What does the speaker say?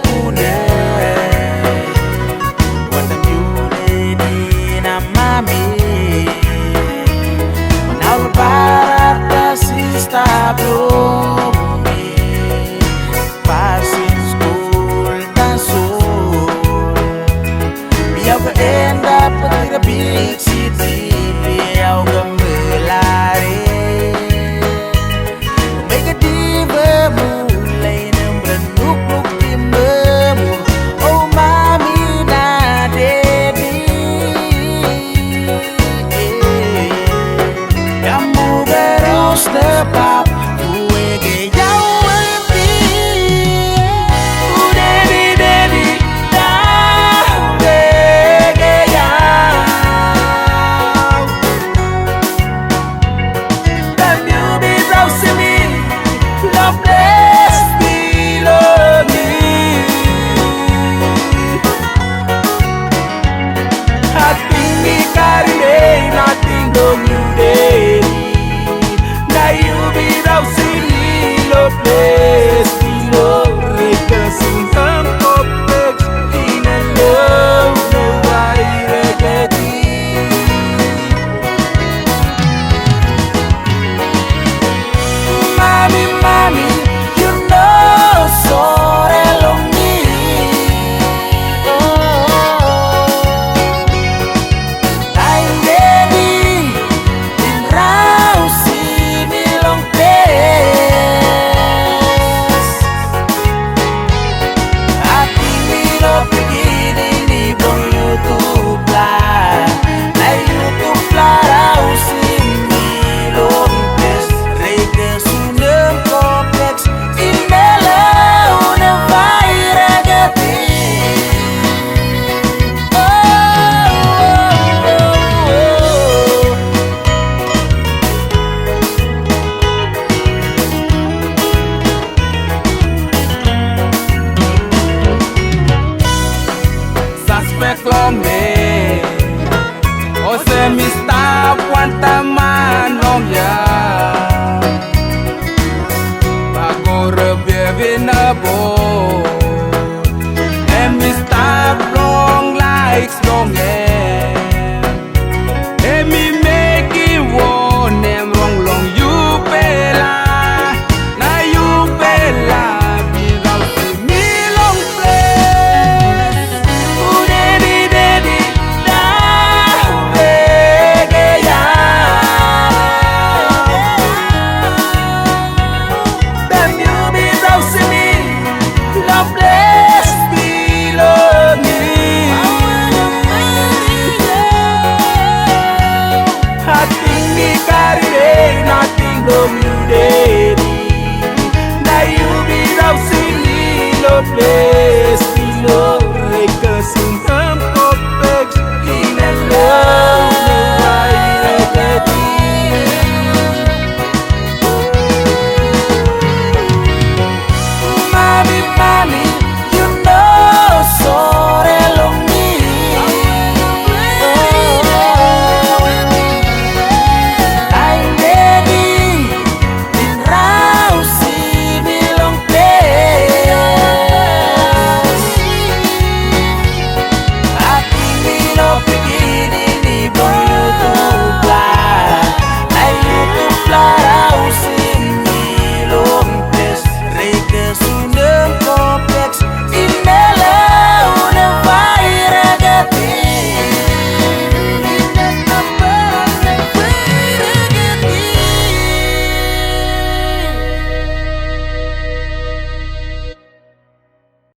kuna wanda miule di na mami Manal barata sista blomi Passing school dan soul Biar enda petira big city Biar gemelari Mega diva mulai nembrenduk-nuk timbemu Oh mami na daddy Kamu beros tepat Kue ke jauh lebih Daddy, daddy Dah bege jauh Dan you be browsing me Loveless below me Hati ni karine Nothing don't you daddy Now you be browsing me Loveless below me Kasing ang complex In a love No I regret it Mami, mami, you know sore lo mi I'm ready in rausi mi long place Hati mi lo beginning di bong YouTube lah Na YouTube lah rausi mi long place Rega sunem kompleks Indalau na vaira gati Suspect lo me O se mi sta quanta manong ya Agora bebe na bo And me stop long like strong And me make it one them wrong long you bella Na you bella Without me long place Oh daddy daddy Dah bege Then you be browsing me Loveless below me Hati ni karine Nothing long you daddy Now you be browsing me Loveless